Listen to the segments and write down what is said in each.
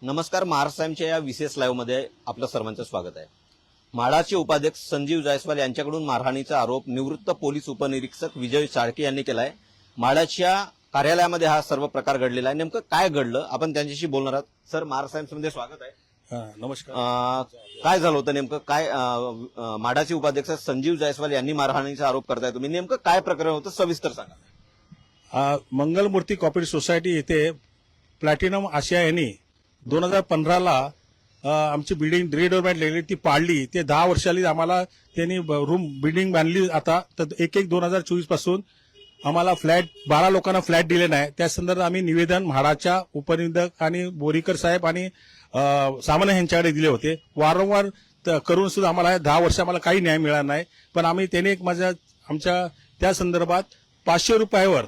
नमस्कार. महाराष्ट्र टाइम्सच्या या विशेष लाईव्हमध्ये आपलं सर्वांचं स्वागत आहे. म्हाडाचे उपाध्यक्ष संजीव जायस्वाल यांच्याकडून मारहाणीचा आरोप निवृत्त पोलीस उपनिरीक्षक विजय चाळके यांनी केलाय. म्हाडाच्या कार्यालयामध्ये हा सर्व प्रकार घडलेला आहे. नेमकं काय घडलं आपण त्यांच्याशी बोलणार आहोत. सर, महाराष्ट्र टाइम्समध्ये स्वागत आहे. नमस्कार. काय झालं होतं नेमकं? काय म्हाडाचे उपाध्यक्ष संजीव जायस्वाल यांनी मारहाणीचा आरोप करताय तुम्ही, नेमकं काय प्रकरण होतं सविस्तर सांगा. मंगलमूर्ती कॉपरेटिव्ह सोसायटी येथे प्लॅटिनम आशिया यांनी 2015ला आमची बिल्डिंग रिडेव्हलपमेंट लिहिली, ती पाडली. ते 10 वर्षाली आम्हाला त्यांनी रूम बिल्डिंग बांधली. आता तर 1/1/2024 पासून आम्हाला फ्लॅट 12 लोकांना फ्लॅट दिले नाही. त्या संदर्भात आम्ही निवेदन म्हाडाच्या उपनिरीक्षक आणि बोरीकर साहेब आणि सामान्य यांच्याकडे दिले होते. वारंवार करून सुद्धा आम्हाला 10 वर्ष आम्हाला काही न्याय मिळाला नाही. पण आम्ही त्याने आमच्या त्या संदर्भात 500 रुपयावर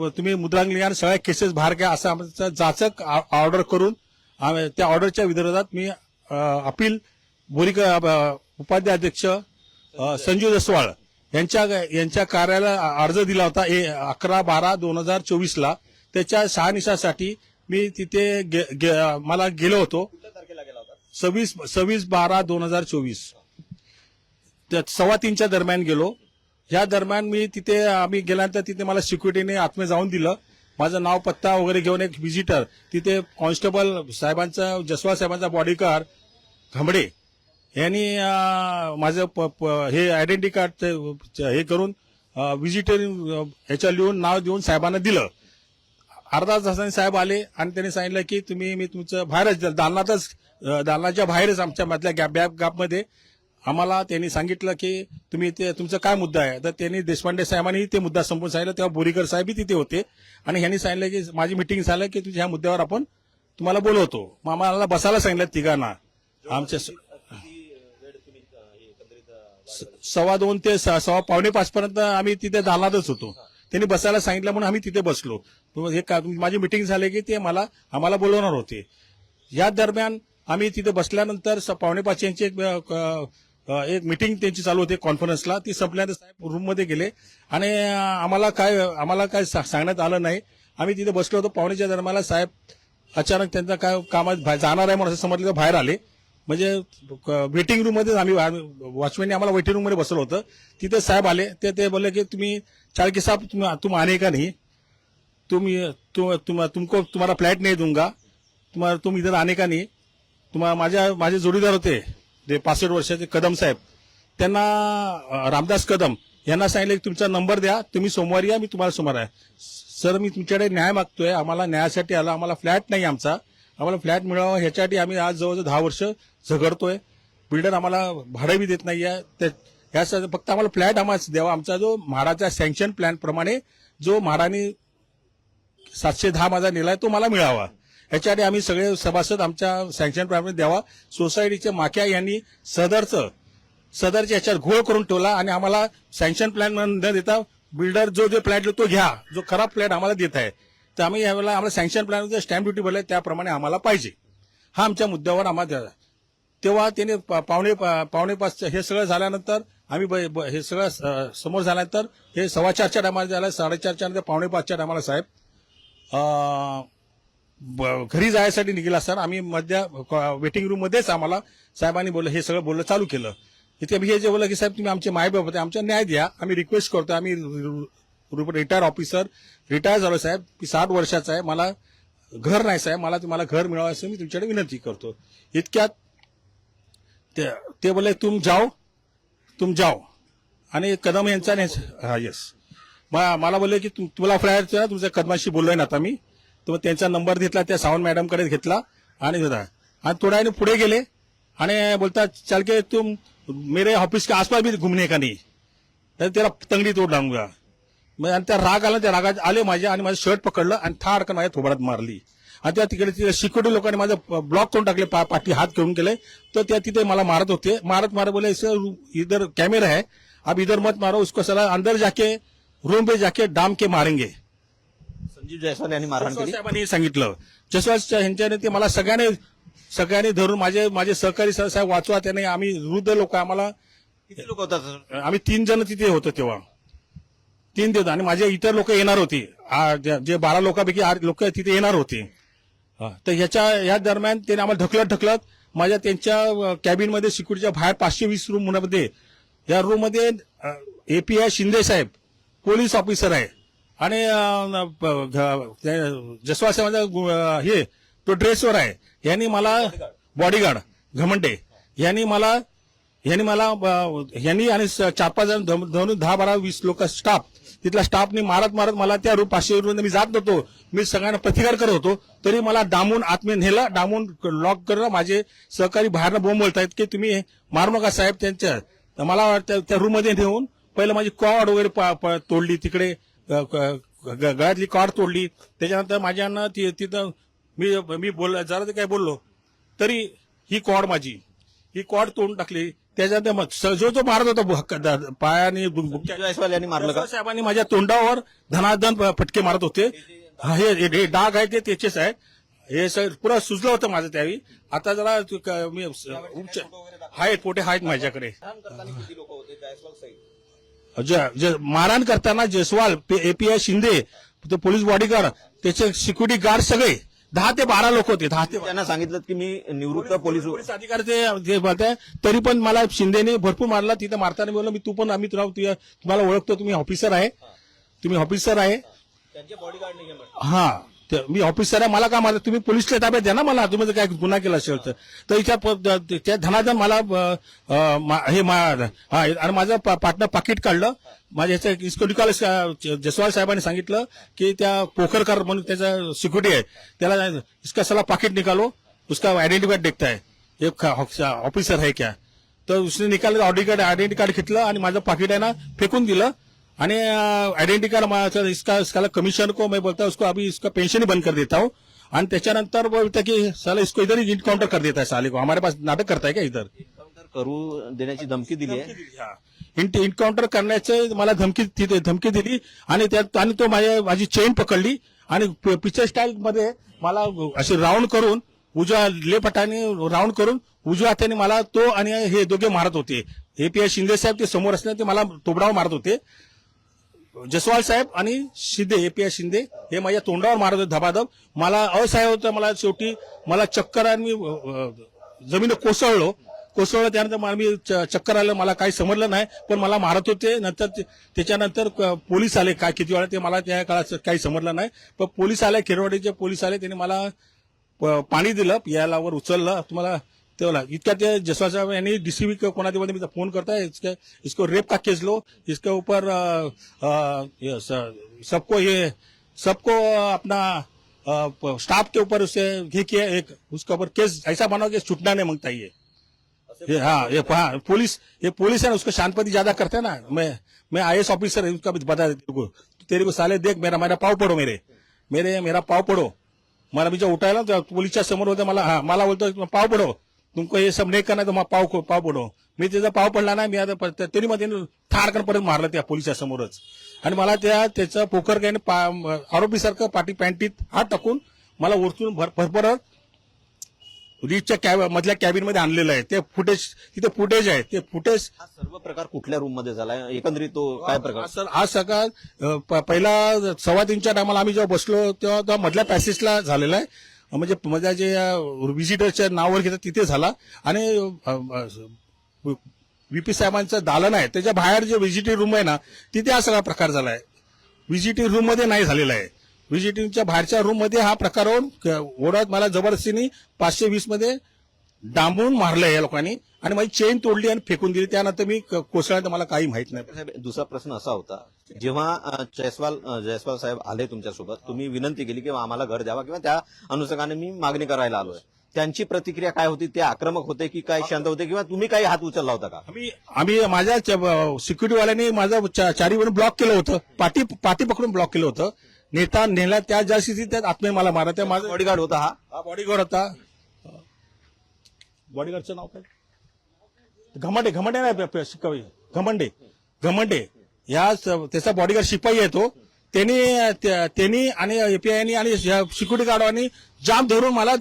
तुम्ही मुद्रांक आणि सगळ्या केसेस बाहेर घ्या असं आमचं जाचक ऑर्डर करून त्या ऑर्डरच्या विरोधात मी अपील बोरीकर उपाध्याध्यक्ष संजीव जायस्वाल यांच्या कार्यालयाला अर्ज दिला होता 11/12/2024ला. त्याच्या शहानिशासाठी मी तिथे मला गेलो होतो. 26/12/2024 3:15च्या दरम्यान गेलो. या दरम्यान आम्ही गेल्यानंतर तिथे मला सिक्युरिटीने आतमध्ये जाऊन दिलं. माझं नाव पत्ता वगैरे घेऊन एक व्हिजिटर तिथे कॉन्स्टेबल साहेबांचा जसवाल साहेबांचा बॉडीगार्ड घांबडे यांनी माझं हे आयडेंटिटी कार्ड हे करून व्हिजिटर ह्याच्या लिहून नाव देऊन साहेबांना दिलं. अर्धा तासाने साहेब आले आणि त्यांनी सांगितलं की मी तुमचं बाहेरच दालनाच्या बाहेरच आमच्या मधल्या गॅपमध्ये आम्हाला त्यांनी सांगितलं की तुम्ही ते तुमचा काय मुद्दा आहे. तर त्यांनी देशपांडे साहेबांनी ते मुद्दा संपवून सांगितलं. तेव्हा बोरीकर साहेबही तिथे होते आणि ह्यांनी सांगितलं की माझी मिटिंग झालं की तुझ्या ह्या मुद्द्यावर आपण तुम्हाला बोलवतो. मग आम्हाला बसायला सांगितलं तिघांना. आमच्या 2:15 ते 4:45 पर्यंत आम्ही तिथे दालनातच होतो. त्यांनी बसायला सांगितलं म्हणून आम्ही तिथे बसलो. माझी मिटिंग झाली की ते आम्हाला बोलवणार होते. या दरम्यान आम्ही तिथे बसल्यानंतर 4:45 यांची एक मिटिंग त्यांची चालू होती कॉन्फरन्सला. ती संपल्यानंतर साहेब रूममध्ये गेले आणि आम्हाला काय सांगण्यात आलं नाही. आम्ही तिथे बसलो होतो. 4:45च्या दरम्यान साहेब अचानक त्यांचा काय कामात जाणार आहे म्हणून असं समजलं बाहेर आले. म्हणजे वेटिंग रूममध्येच आम्ही वॉचमॅनने आम्हाला वेटिंग रूममध्ये बसवलं होतं. तिथे साहेब आले. ते बोलले की तुम्ही चाळके साहेब तुम आने का नहीं, तुमको तुम्हारा फ्लॅट नहीं दूंगा, तुम इधर आने का नहीं. माझे जोडीदार होते ते 65 वर्षाचे कदम साहेब, त्यांना रामदास कदम यांना सांगितलं की तुमचा नंबर द्या, तुम्ही सोमवारी या, मी तुम्हाला सोमवार आहे. सर, मी तुमच्याकडे न्याय मागतोय. आम्हाला न्यायासाठी आला. आम्हाला फ्लॅट नाही आम्हाला फ्लॅट मिळावा ह्याच्यासाठी आम्ही आज जवळजवळ 10 वर्ष झगडतोय. बिल्डर आम्हाला भाडं बी देत नाहीये. यासाठी फक्त आम्हाला फ्लॅट आम्हाला द्यावा. आमचा जो म्हाडाच्या सँक्शन प्लॅन प्रमाणे जो म्हाडाने 710 माझा नेलाय तो मला मिळावा. ह्याच्यासाठी आम्ही सगळे सभासद आमच्या सँक्शन प्लॅन द्यावा. सोसायटीच्या माक्या यांनी सदरच्या याच्यात घोळ करून ठेवला आणि आम्हाला सँक्शन प्लॅन न देता बिल्डर जो फ्लॅट तो घ्या, जो खराब फ्लॅट आम्हाला देत आहे. तर आम्ही यावेळेला आम्हाला सँक्शन प्लॅन स्टॅम्प ड्युटी भरले त्याप्रमाणे आम्हाला पाहिजे. हा आमच्या मुद्द्यावर आम्हाला द्या. तेव्हा त्याने 4:45 हे सगळं झाल्यानंतर आम्ही हे सगळं समोर झाल्यानंतर हे 4:15च्या टायमाला झालं. 4:30च्या नंतर 4:45च्या टायमाला साहेब घरी जायसाठी निघाला. सर, आम्ही वेटिंग रूम मध्येच आम्हाला साहेबांनी हे सगळं बोलणं चालू केलं. इथे हे जे बोललं की साहेब तुम्ही आमचे मायबाप होते, आमचा न्याय द्या, आम्ही रिक्वेस्ट करतो. आम्ही रिटायर ऑफिसर रिटायर झालो साहेब. 60 वर्षाचा आहे. मला घर नाही साहेब, मला तुम्हाला घर मिळावं असं मी तुमच्याकडे विनंती करतो. इतक्यात ते बोलले तुम जाओ आणि कदम यांचा येस मला बोलले की तुम्हाला फ्लॅट तुमच्या कदमाशी बोललोय ना आता मी. तर त्यांचा नंबर घेतला, त्या सावंत मॅडमकडे घेतला आणि थोड्या वेळाने पुढे गेले आणि बोलतात चल के तुम मेरे ऑफिस के आसपास भी घुमने का नहीं. त्याला तंगडी तोड लावूंगा. आणि त्या राग आला, त्या रागात आले माझ्या आणि माझं शर्ट पकडलं आणि थाडकन माझ्या थोबाडात मारली. आणि त्या तिकडे सिक्युरिटी लोकांनी माझं ब्लॉक करून टाकले, पाठी हात घेऊन गेले. तर त्या तिथे मला मारत होते. मारत बोले इधर कॅमेरा है, अब इधर मत मारो, उसको सला अंदर जाके रूम पे जाके डाम के मारेंगे. संजीव जायस्वाल यांनी मारहाण केली साहेबांनी सांगितलं. जसवाल यांच्याने ते मला सगळ्यांनी धरून माझे सहकारी साहेब वाचवा. त्याने आम्ही वृद्ध लोक, आम्हाला किती लोक होतात? आम्ही 3 जण तिथे होतो तेव्हा. 3 दिवस आणि माझे इतर लोक येणार होते. जे 12 लोकांपैकी 8 लोक तिथे येणार होते. तर या दरम्यान त्याने आम्हाला ढकलत माझ्या त्यांच्या कॅबिनमध्ये सिक्युरिटीच्या बाहेर 520 रूम मध्ये, या रूम मध्ये एपीआय शिंदे साहेब पोलीस ऑफिसर आहे आणि जसवाल साहेबांचा हे तो ड्रेसवर आहे. यांनी मला बॉडीगार्ड घमंडे यांनी आणि 4-5 जण 10-12-20 लोक स्टाफ, तिथला स्टाफनी मारत मला त्या रूम 500 रूम मी जात नव्हतो. मी सगळ्यांना प्रतिकार करत होतो, तरी मला डांबून आतमध्ये नेलं, डांबून लॉक करणं. माझे सहकारी बाहेरनं बोंब बोलतायत की तुम्ही मारू नका साहेब त्यांच्या. तर मला वाटतं त्या रूम मध्ये नेऊन पहिलं माझी कॉर्ड वगैरे तोडली, तिकडे गळ्यातली कॉर्ड तोडली. त्याच्यानंतर माझ्यानं तिथं मी जरा ते काय बोललो तरी ही कॉर्ड तोडून टाकली. त्याच्यानंतर जो मारत होता पायाने जायस्वाल यांनी मारलं का? साहेबांनी माझ्या तोंडावर धनाधन फटके मारत होते. हे डाग आहे ते त्याचेच आहेत. हे सगळं पुरा सुजलं होतं माझं त्यावेळी. आता जरा मी पोटे आहेत माझ्याकडे. मारहाण करताना Jaiswal, API Shinde, police bodyguard, त्याचे सिक्युरिटी गार्ड सगळे 10 ते 12 लोक होते. 10 ते 12. त्यांना सांगितलं की मी निवृत्त पोलीस अधिकारी ते बोलताय, तरी पण मला शिंदेने भरपूर मारला. तिथे मारताना बोललो मी आम्ही तुम्हाला ओळखतो, तुम्ही ऑफिसर आहे. त्यांचे बॉडीगार्ड नाही हा, मी ऑफिसर आहे, मला का मारलं? तुम्ही पोलीसला ताब्यात द्या ना मला, तुम्ही काय गुन्हा केला असेल तर त्या धनाधन मला आणि माझं पार्टनर पाकिट काढलं. माझ्या जयस्वाल साहेबांनी सांगितलं की त्या पोखरकर म्हणून त्याचा सिक्युरिटी आहे, त्याला इसका साला पाकिट निकालो, उसका आयडेंटिटी कार्ड देखता है, एक ऑफिसर है क्या. तर उसने निकाल आयडेंटिटी कार्ड घेतलं आणि माझं पाकिट आहे ना फेकून दिलं. आणि आइडेंटिटी कार्ड इसका कमीशन को मैं बोलता हूँ उसको अभी इसका पेंशन ही बंद कर देता हूँ. आणि त्याच्यानंतर बोलता की साला इसको इधर ही इनकाउंटर कर देता है, साले को हमारे पास नाटक करता है क्या इधर. इन्काउंटर करू देण्याची धमकी दिली आहे. इन्काउंटर करण्याचं मला धमकी दिली आणि तो माझी चेन पकडली आणि पिक्चर स्टाईल मध्ये मला अशी राऊंड करून उजव्या लेपटाने राऊंड करून उजव्या हाताने मला तो आणि हे दोघे मारत होते. एपीआय शिंदे साहेब ते समोर असल्याने ते मला तोबडावर मारत होते. जयस्वाल साहेब आणि शिंदे, एपीआय शिंदे हे माझ्या तोंडावर मारत होते धबाधब. मला असहाय होतं. मला शेवटी चक्कर आणि मी जमीन कोसळलो. त्यानंतर मी चक्कर आलं, मला काही समजलं नाही, पण मला मारत होते. नंतर त्याच्यानंतर पोलीस आले, काय किती वेळा ते मला त्या काळात काही समजलं नाही. पण पोलीस आले, खेरवाडीचे पोलीस आले, त्यांनी मला पाणी दिलं, पियाला वर उचललं. तुम्हाला तेवढा इतक्या ते जयस्वाल साहब यांनी डीसीबी कोणामध्ये मी फोन करताय, इसको रेप का केस लो, इसके ऊपर सबको अपना स्टाफ के ऊपर उसे ये किया, एक उसके ऊपर केस ऐसा बनाओ कि छूटना नहीं मांगता ये पुलिस है ना, उसको शांतपति ज्यादा करते हैं ना. मैं आईएएस ऑफिसर है, उसका भी बता तेरे को साले देख मेरा पाव पड़ो, मेरा पाव पड़ो. मला मी जेव्हा उठायला तर पोलीसच्या समोर होते, मला बोलतो पाव पडो, तुमको हे सब नाही करणार, तर पाव पडो. मी त्याचा पाव पडला नाही. मी आता तरी मध्ये ठारकणपर्यंत मारलं त्या पोलीसच्या समोरच. आणि मला त्याचं पोकर काही आरोपीसारखं पॅन्टीत हात टाकून मला ओरचून भरभर रीचच्या मधल्या कॅबिनमध्ये आणलेलं आहे. ते फुटेज तिथे फुटेज आहे. ते फुटेज हा सर्व प्रकार कुठल्या रूम मध्ये झाला, एकंदरीत तो काय प्रकार? सर आज सकाळ पहिला 3:15च्या टायमाला आम्ही जेव्हा बसलो तेव्हा मधल्या पॅसेजला झालेला आहे. म्हणजे माझ्या जे व्हिजिटरच्या नावावर घेतात तिथे झाला. आणि व्हीपी साहेबांचं दालन आहे, त्याच्या बाहेर जे व्हिजिटिंग रूम आहे ना, तिथे हा सगळा प्रकार झाला आहे. व्हिजिटिंग रूम मध्ये नाही झालेला आहे. व्हिजिटिंगच्या बाहेरच्या रूम मध्ये हा प्रकार होऊन ओढत मला जबरदस्तीने 520 मध्ये डांबून मारलंय या लोकांनी आणि माझी चेन तोडली आणि फेकून दिली. त्यानंतर मी कोसळल्यानंतर मला काही माहित नाही. दुसरा प्रश्न असा होता, जेव्हा जयस्वाल साहेब आले तुमच्यासोबत, तुम्ही विनंती केली की आम्हाला घर द्यावा किंवा त्या अनुषंगाने मी मागणी करायला आलोय, त्यांची प्रतिक्रिया काय होती? ते आक्रमक होते की काय शांत होते, किंवा तुम्ही काही हात उचलला होता का? आम्ही माझ्या सिक्युरिटीवाल्यांनी माझं चारीवरून ब्लॉक केलं होतं, पाठी पकडून ब्लॉक केलं होतं. नेला त्या ज्या स्थितीत त्यात आत्मे मला मारा. त्या माझा बॉडीगार्ड होता. हा बॉडीगार्ड होता. बॉडीगार्डचं नाव काय? घमंडे नाही, घमंडे या त्याचा बॉडीगार्ड शिपाई आहे तो. त्यांनी आणि एपीआयनी आणि सिक्युरिटी गार्डवानी जाम धरून मला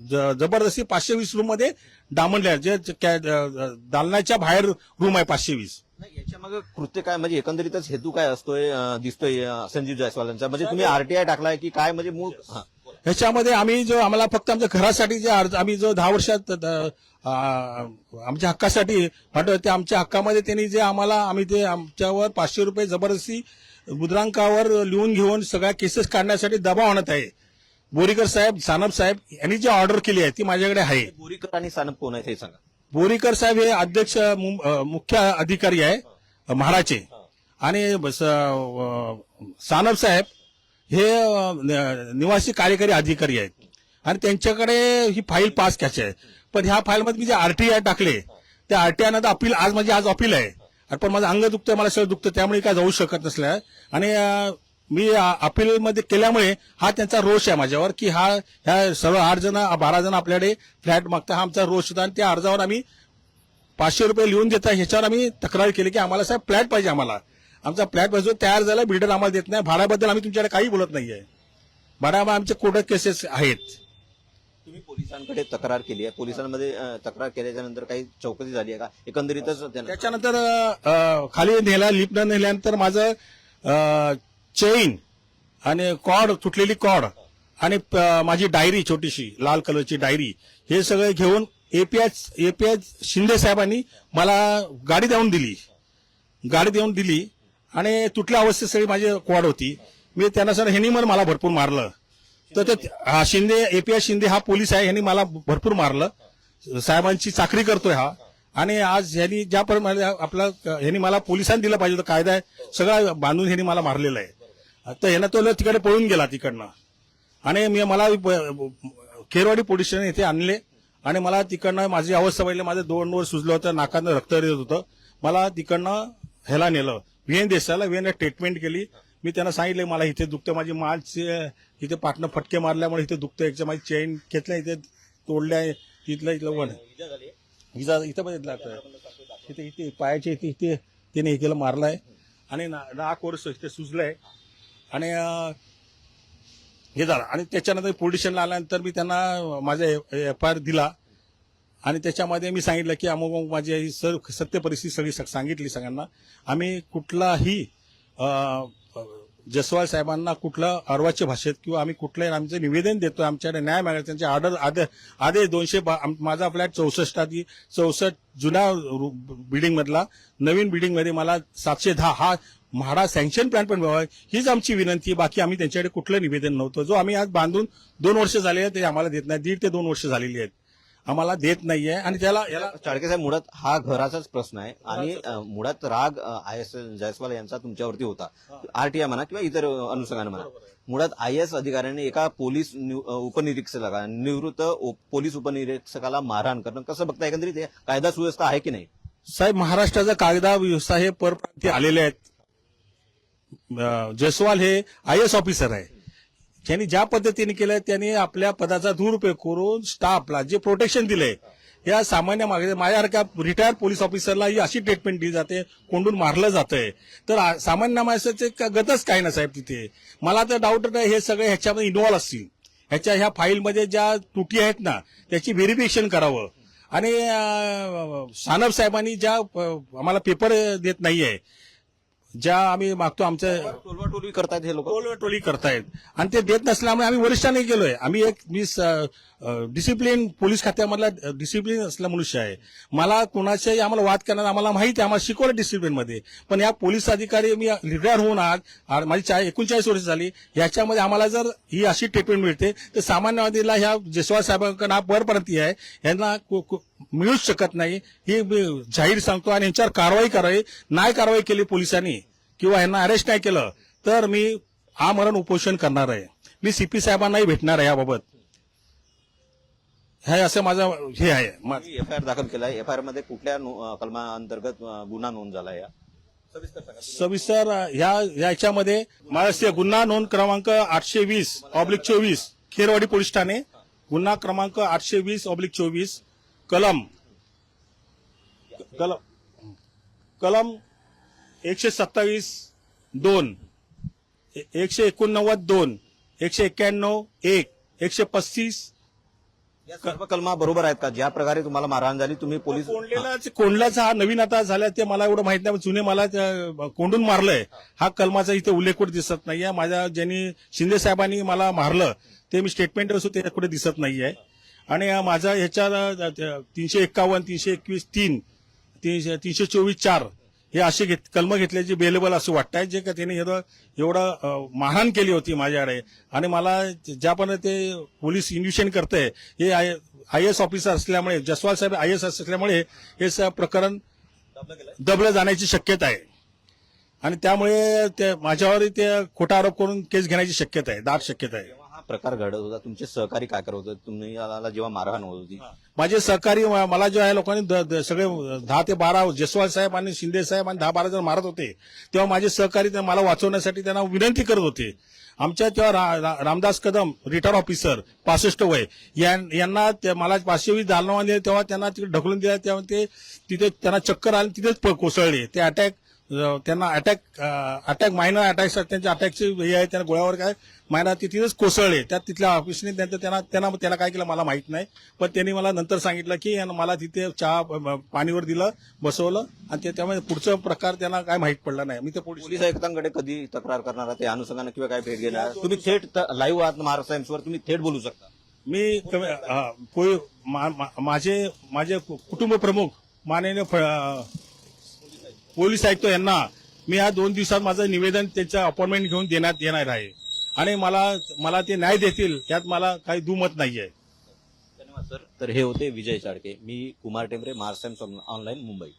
जबरदस्ती 520 रूम मध्ये डांबणल्या. जे दालनाच्या बाहेर रूम आहे 520. याच्या मागे कृत्य काय, म्हणजे एकंदरीतच हेतू काय असतोय दिसतोय संजीव जायस्वाल यांचा? म्हणजे तुम्ही आरटीआय टाकलाय की काय, म्हणजे मूळ ह्याच्यामध्ये आम्ही जो आम्हाला फक्त आमच्या घरासाठी जे अर्ज आम्ही जो 10 वर्षात आमच्या हक्कासाठी वाटत ते आमच्या हक्कामध्ये त्यांनी जे आम्हाला आम्ही ते आमच्यावर 500 रुपये जबरदस्ती मुद्रांकावर लिहून घेऊन सगळ्या केसेस काढण्यासाठी दबाव आणत आहे. बोरीकर साहेब, सानप साहेब यांनी जी ऑर्डर केली आहे ती माझ्याकडे आहे. बोरीकर आणि सानप कोण आहेत हे सांगा. बोरीकर साहेब हे अध्यक्ष मुख्य अधिकारी आहे म्हाडाचे आणि सानप साहेब हे निवासी कार्यकारी अधिकारी आहेत आणि त्यांच्याकडे ही फाईल पास घ्यायची आहे. पण ह्या फाईलमध्ये मी जे आरटीआय टाकले त्या आरटीआय नंतर अपील आज अपील आहे. पण माझं अंग दुखतं, मला सगळं दुखतं, त्यामुळे काय जाऊ शकत नसल्या आणि मी अपीलमध्ये केल्यामुळे हा त्यांचा रोष आहे माझ्यावर की ह्या सर्व 12 जण आपल्याकडे फ्लॅट मागता. हा आमचा रोष होता आणि त्या अर्जावर आम्ही 500 रुपये लिहून देता ह्याच्यावर आम्ही तक्रार केली की आम्हाला साहेब फ्लॅट पाहिजे, आमचा फ्लॅट पाहिजे तयार झाला, बिल्डर आम्हाला देत नाही. भाड्याबद्दल आम्ही तुमच्याकडे काही बोलत नाहीये. भाड्यामध्ये आमचे कोर्टात केसेस आहेत. तुम्ही पोलिसांकडे तक्रार केली आहे, पोलिसांमध्ये तक्रार केल्याच्या नंतर काही चौकशी झाली आहे का एकंदरीतच त्याच्यानंतर खाली लिफ्ट न नेल्यानंतर माझं चेन आणि कॉर्ड, तुटलेली कॉर्ड आणि माझी डायरी, छोटीशी लाल कलरची डायरी, हे सगळे घेऊन एपीआय शिंदे साहेबांनी मला गाडी देऊन दिली आणि तुटल्या अवस्थेत सगळी माझी कॉर्ड होती. मी त्यांना सर ह्यांनी मला भरपूर मारलं. तर हा एपीआय शिंदे हा पोलीस आहे, ह्यांनी मला भरपूर मारलं. साहेबांची चाकरी करतोय हा आणि आज ह्यांनी ज्याप्रमाणे ह्यांनी मला पोलिसांनी दिलं पाहिजे होतं, कायदा आहे सगळं बांधून ह्यांनी मला मारलेलं आहे. तर ह्यांना तो तिकडे पळून गेला तिकडनं आणि मला खेरवाडी पोलीस स्टेशन येथे आणले आणि मला तिकडनं माझी अवस्था पाहिली, माझं 2 वर सुजलं होतं, नाकानं रक्त येत होतं. मला तिकडनं ह्याला नेलं VN देसाईला. VN ट्रीटमेंट केली. मी त्यांना सांगितलं मला इथे दुखतं, माझी मालचे इथे पाटणं फटके मारल्यामुळे इथे दुखतं, एकच्या माझी चेन घेतल्या इथे तोडल्या, इथलं वन इथं बघितलं इथे पायाचे इथे त्याने हे केलं, मारलाय आणि नाक वर इथे सुजलंय आणि हे झालं. आणि त्याच्यानंतर पोलीस स्टेशनला आल्यानंतर मी त्यांना माझा FIR दिला आणि त्याच्यामध्ये मी सांगितलं की अमुक माझी ही सत्य परिस्थिती सगळी सांगितली सगळ्यांना. आम्ही कुठलाही जसवाल साहेबांना कुठलं अर्वाच्य भाषेत किंवा आम्ही कुठलंही आमचं निवेदन देतो, आमच्याकडे न्याय मागायचं, त्यांचे आदेश 200 माझा फ्लॅट 64 जुन्या बिल्डिंग मधला, नवीन बिल्डिंग मध्ये मला 710 हा म्हाडा सँक्शन प्लॅन पण मिळावा, हीच आमची विनंती. बाकी आम्ही त्यांच्याकडे कुठलं निवेदन नव्हतं. जो आम्ही आज बांधून 2 वर्ष झाले आहेत ते आम्हाला देत नाही. 1.5 ते 2 वर्ष झालेली आहेत, आम्हाला देत नाहीये. आणि याला चाळके साहेब, मुळात हा घराचाच प्रश्न आहे आणि मुळात राग IS जायस्वाल यांचा तुमच्यावरती होता, आरटीआय म्हणा किंवा इतर अनुषंगाने म्हणा. मुळात IS अधिकाऱ्यांनी एका पोलीस उपनिरीक्षकाला, निवृत्त पोलीस उपनिरीक्षकाला मारहाण करणं कसं बघता? एकंदरीत कायदा सुव्यवस्था आहे की नाही? साहेब, महाराष्ट्राचा कायदा व्यवस्था हे परप्रांतीय आलेले आहेत. जयस्वाल हे IS ऑफिसर आहे. त्यांनी ज्या पद्धतीने केलं त्यांनी आपल्या पदाचा दुरुपयोग करून स्टाफला जे प्रोटेक्शन दिलंय, या सामान्य माझ्यासारख्या रिटायर्ड पोलीस ऑफिसरला ही अशी ट्रीटमेंट दिली जाते, कोंडून मारलं जातंय. तर सामान्य माणसाचे गतच काय ना साहेब तिथे. मला तर डाऊट नाही हे सगळे ह्याच्यामध्ये इन्व्हॉल्व असतील. ह्या फाईलमध्ये ज्या त्रुटी आहेत ना त्याची व्हेरिफिकेशन करावं. आणि सानप साहेबांनी ज्या आम्हाला पेपर देत नाहीये, ज्या आम्ही मागतो, आमचं टोलवाटोली करतायत हे लोक, टोलवाटोली करतायत आणि ते देत नसल्यामुळे आम्ही वरिष्ठांनी गेलोय. आम्ही डिसिप्लिन पोलीस खात्यामधला डिसिप्लिन असलेला मनुष्य आहे. मला कोणाच्याही आम्हाला वाद करणार आम्हाला माहिती आहे, आम्हाला शिकवलं डिसिप्लिनमध्ये. पण या पोलीस अधिकारी मी रिटायर होऊन आज माझी 39 वर्ष झाली, याच्यामध्ये आम्हाला जर ही अशी ट्रीटमेंट मिळते तर सामान्यवादीला ह्या जयस्वाल साहेबांकडे हा परप्रांतीय आहे, यांना मिळूच शकत नाही. ही जाहीर सांगतो आणि यांच्यावर कारवाई करावी. नाही कारवाई केली पोलिसांनी किंवा यांना अरेस्ट नाही केलं तर मी आमरण उपोषण करणार आहे. मी CP साहेबांनाही भेटणार आहे याबाबत. हे असं माझं हे आहे. FIR दाखल केलाय. FIR मध्ये कुठल्या कलमाअंतर्गत गुन्हा नोंद झाला? या सविस्तर याच्यामध्ये माझा गुन्हा नोंद क्रमांक 820/24 खेरवाडी पोलीस ठाणे, गुन्हा क्रमांक 820/24 कलम 127(2), 189(2), 191(1), 135 या सर्व कलमा बरोबर आहेत का? ज्या प्रकारे तुम्हाला मारहाण झाली, तुम्ही पोलीस कोंडल्याचा हा नवीन आता झाला ते मला एवढं माहित नाही, पण जुने मला त्या कोंडून मारलंय हा कलमाचा इथे उल्लेख कुठे दिसत नाहीये. माझ्या ज्यांनी शिंदे साहेबांनी मला मारलं ते मी स्टेटमेंट असो ते कुठे दिसत नाहीये. आणि माझा ह्याच्या 351, 321, 3, 324, 4 हे असे कलम घेतल्याचे बेलेबल असं वाटतंय, जे का त्याने एवढं मारहाण केली होती माझ्याकडे. आणि मला ज्यापर्यंत ते पोलीस इन्व्हेस्टिगेशन करते हे IAS ऑफिसर असल्यामुळे, जसवाल साहेब IAS असल्यामुळे हे प्रकरण दबलं जाण्याची शक्यता आहे. आणि त्यामुळे माझ्यावर ते खोटा आरोप करून केस घेण्याची शक्यता आहे, दाट शक्यता आहे. जेव्हा हा प्रकार घडत होता, तुमचे सहकारी काय करत होते? तुम्ही याला जेव्हा मारहाण होत होती, माझे सहकारी मला जे आहे लोकांनी सगळे 10 ते 12 जसवाल साहेब आणि शिंदे साहेब आणि 10-12 जण मारत होते, तेव्हा माझे सहकारी मला वाचवण्यासाठी त्यांना विनंती करत होते. आमच्या तेव्हा रामदास कदम रिटायर ऑफिसर 65 वय यांना मला 520 दालना दिले, तेव्हा त्यांना तिकडे ढकलून दिला. तेव्हा ते तिथे त्यांना चक्कर आली, तिथेच कोसळले. ते त्यांना अटॅक मायनर अटॅक त्यांच्या अटॅकचे हे आहे, त्यांना गोळ्यावर काय मायनर ते तिथेच कोसळले. त्यात तिथल्या ऑफिसने त्यांना काय केलं मला माहित नाही, पण त्यांनी मला नंतर सांगितलं की मला तिथे चहा पाणीवर दिलं, बसवलं, आणि त्यामुळे पुढचा प्रकार त्यांना काय माहित पडला नाही. मी ते पोलीस आयुक्तांकडे कधी तक्रार करणार आहात? त्या अनुषंगाने किंवा काय भेट घेणार? तुम्ही थेट लाईव्ह आहात महाराष्ट्र टाइम्सवर, तुम्ही थेट बोलू शकता. मी माझे कुटुंब प्रमुख माननीय पोलीस आयुक्त यांना मी या 2 दिवसात माझं निवेदन त्यांचं अपॉइंटमेंट घेऊन देण्यात येणार आहे. आणि मला ते न्याय देतील यात मला काही दुमत नाहीये. धन्यवाद सर. तर हे होते विजय चाळके. मी कुमार टेंबरे, महाराष्ट्र टाइम्स ऑनलाईन, मुंबई.